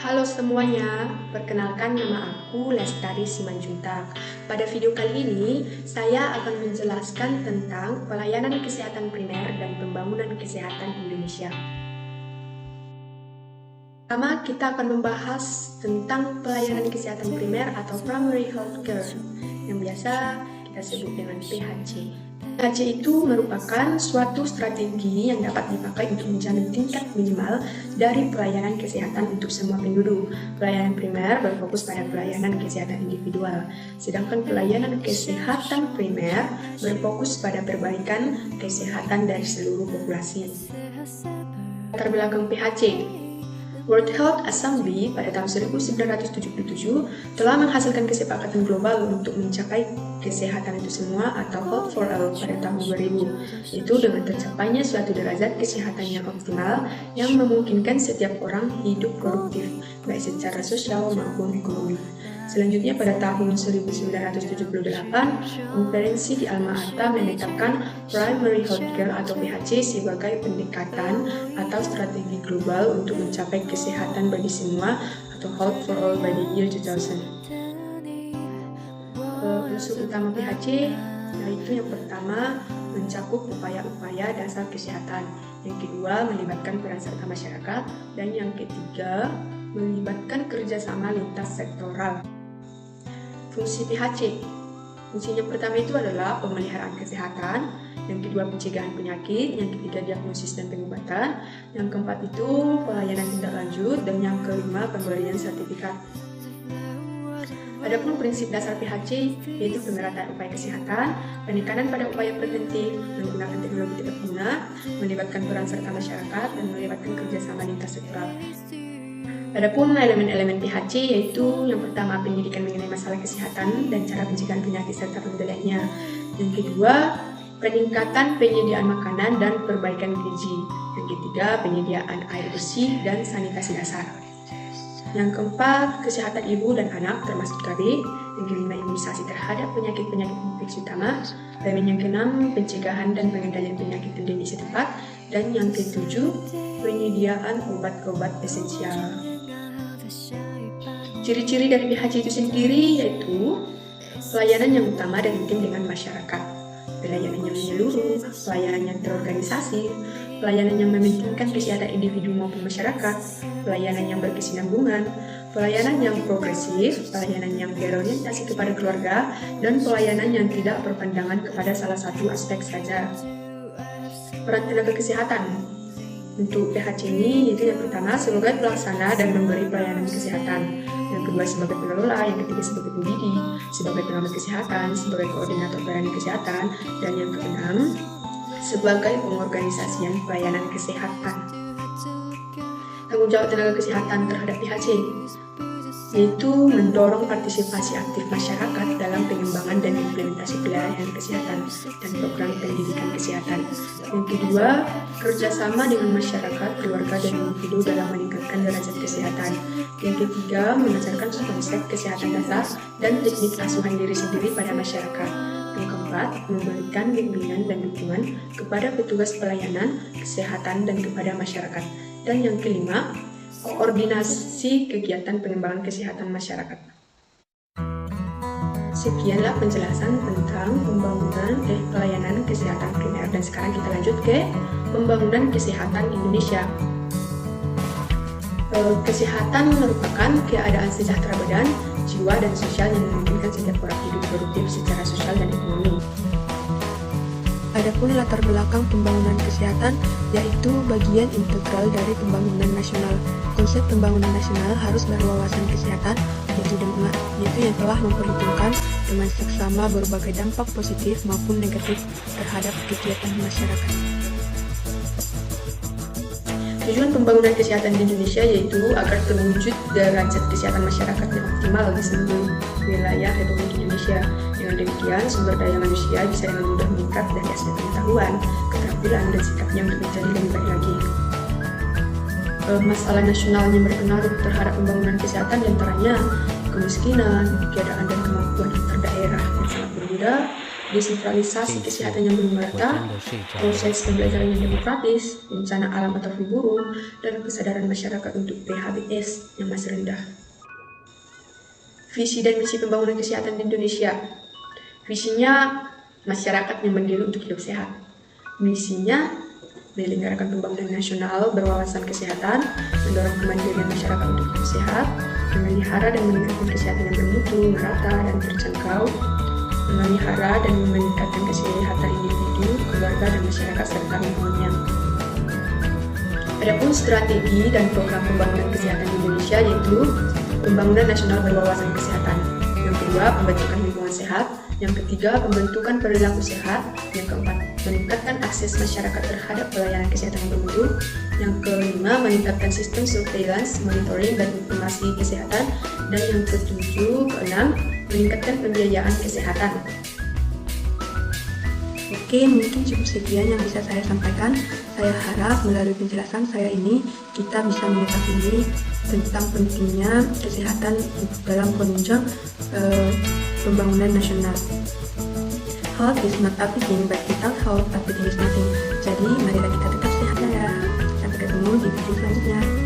Halo semuanya, perkenalkan nama aku Lestari Simanjuntak. Pada video kali ini, saya akan menjelaskan tentang pelayanan kesehatan primer dan pembangunan kesehatan Indonesia. Pertama, kita akan membahas tentang pelayanan kesehatan primer atau primary health care, yang biasa kita sebut dengan PHC. PHC itu merupakan suatu strategi yang dapat dipakai untuk menjamin tingkat minimal dari pelayanan kesehatan untuk semua penduduk. Pelayanan primer berfokus pada pelayanan kesehatan individual, sedangkan pelayanan kesehatan primer berfokus pada perbaikan kesehatan dari seluruh populasi. Latar belakang PHC. World Health Assembly pada tahun 1977 telah menghasilkan kesepakatan global untuk mencapai kesehatan itu semua atau Health for All pada tahun 2000, itu dengan tercapainya suatu derajat kesehatan yang optimal yang memungkinkan setiap orang hidup produktif, baik secara sosial maupun ekonomi. Selanjutnya pada tahun 1978, konferensi di Alma-Ata menetapkan Primary Healthcare atau PHC sebagai pendekatan atau strategi global untuk mencapai kesehatan bagi semua atau Health for All by the year 2000. Unsur utama PHC yaitu yang pertama mencakup upaya-upaya dasar kesehatan, yang kedua melibatkan peran serta masyarakat, dan yang ketiga melibatkan kerjasama lintas sektoral. Fungsi PHC. Fungsinya pertama itu adalah pemeliharaan kesehatan, yang kedua pencegahan penyakit, yang ketiga diagnosis dan pengobatan, yang keempat itu pelayanan tindak lanjut, dan yang kelima pemberian sertifikat. Adapun prinsip dasar PHC yaitu pemerataan upaya kesehatan, penekanan pada upaya preventif, menggunakan teknologi tepat guna, melibatkan peran serta masyarakat, dan melibatkan kerjasama lintas sektoral. Adapun elemen-elemen PHC yaitu yang pertama pendidikan mengenai masalah kesehatan dan cara pencegahan penyakit serta pengendaliannya. Yang kedua, peningkatan penyediaan makanan dan perbaikan gizi. Yang ketiga, penyediaan air bersih dan sanitasi dasar. Yang keempat, kesehatan ibu dan anak termasuk KB. Yang kelima, imunisasi terhadap penyakit-penyakit infeksi utama. Dan yang keenam, pencegahan dan pengendalian penyakit endemik setempat. Dan yang ketujuh, penyediaan obat-obat esensial. Ciri-ciri dari PHC itu sendiri yaitu pelayanan yang utama dan intim dengan masyarakat, pelayanan yang menyeluruh, pelayanan yang terorganisasi, pelayanan yang mementingkan kesehatan individu maupun masyarakat, pelayanan yang berkesinambungan, pelayanan yang progresif, pelayanan yang berorientasi kepada keluarga, dan pelayanan yang tidak berpandangan kepada salah satu aspek saja. Peran tenaga kesehatan. Untuk PHC ini yaitu yang pertama sebagai pelaksana dan memberi pelayanan kesehatan, yang kedua sebagai pengelola, yang ketiga sebagai pendidik, sebagai pengamat kesehatan, sebagai koordinator pelayanan kesehatan, dan yang keenam sebagai pengorganisasian pelayanan kesehatan. Tanggung jawab tenaga kesehatan terhadap PHC yaitu mendorong partisipasi aktif masyarakat dalam pengembangan dan implementasi pelayanan kesehatan dan program pendidikan kesehatan. Yang kedua, kerjasama dengan masyarakat, keluarga, dan individu dalam meningkatkan derajat kesehatan. Yang ketiga, mengajarkan konsep kesehatan dasar dan teknik asuhan diri sendiri pada masyarakat. Yang keempat, memberikan bimbingan dan dukungan kepada petugas pelayanan kesehatan dan kepada masyarakat. Dan yang kelima, koordinasi kegiatan pengembangan kesehatan masyarakat. Sekianlah penjelasan tentang pelayanan kesehatan primer, dan sekarang kita lanjut ke pembangunan kesehatan Indonesia. Kesehatan merupakan keadaan sejahtera badan, jiwa, dan sosial yang memungkinkan setiap orang hidup produktif secara sosial dan ekonomi. Adapun latar belakang pembangunan kesehatan yaitu bagian integral dari pembangunan nasional. Konsep pembangunan nasional harus berwawasan kesehatan, yaitu yang telah memperhitungkan dengan seksama berbagai dampak positif maupun negatif terhadap kegiatan masyarakat. Tujuan pembangunan kesehatan di Indonesia yaitu agar terwujud derajat kesehatan masyarakat yang optimal di seluruh wilayah Republik Indonesia. Dengan demikian, sumber daya manusia bisa dengan mudah meningkat dari aspek pengetahuan, keterampilan, dan sikapnya untuk menjadi lebih baik lagi. Masalah nasional yang berpengaruh terhadap pembangunan kesehatan diantaranya kemiskinan, keadaan dan kemampuan antar daerah yang sangat berbeda, desentralisasi kesehatan yang belum merata, proses pembelajaran yang demokratis, bencana alam atau flu burung, dan kesadaran masyarakat untuk PHBS yang masih rendah. Visi dan misi pembangunan kesehatan di Indonesia. Visinya, masyarakat yang mandiri untuk hidup sehat. Misinya, menyelenggarakan pembangunan nasional berwawasan kesehatan, mendorong kemandirian masyarakat untuk hidup sehat, memelihara dan meningkatkan kesehatan yang bermutu, merata, dan terjangkau, memelihara dan meningkatkan kesehatan individu, keluarga, dan masyarakat serta lingkungannya. Adapun strategi dan program pembangunan kesehatan di Indonesia yaitu pembangunan nasional berwawasan kesehatan. Yang kedua, pembentukan lingkungan sehat. Yang ketiga, pembentukan perilaku sehat. Yang keempat, meningkatkan akses masyarakat terhadap pelayanan kesehatan yang bermutu. Yang kelima, meningkatkan sistem surveillance, monitoring, dan informasi kesehatan. Dan yang keenam, meningkatkan pembiayaan kesehatan. Oke, mungkin cukup sekian yang bisa saya sampaikan. Saya harap melalui penjelasan saya ini, kita bisa mengetahui tentang pentingnya kesehatan dalam penunjang pembangunan nasional. Health is not everything, but without health, everything is nothing. Jadi, marilah kita tetap sehat ya. Sampai ketemu di video selanjutnya.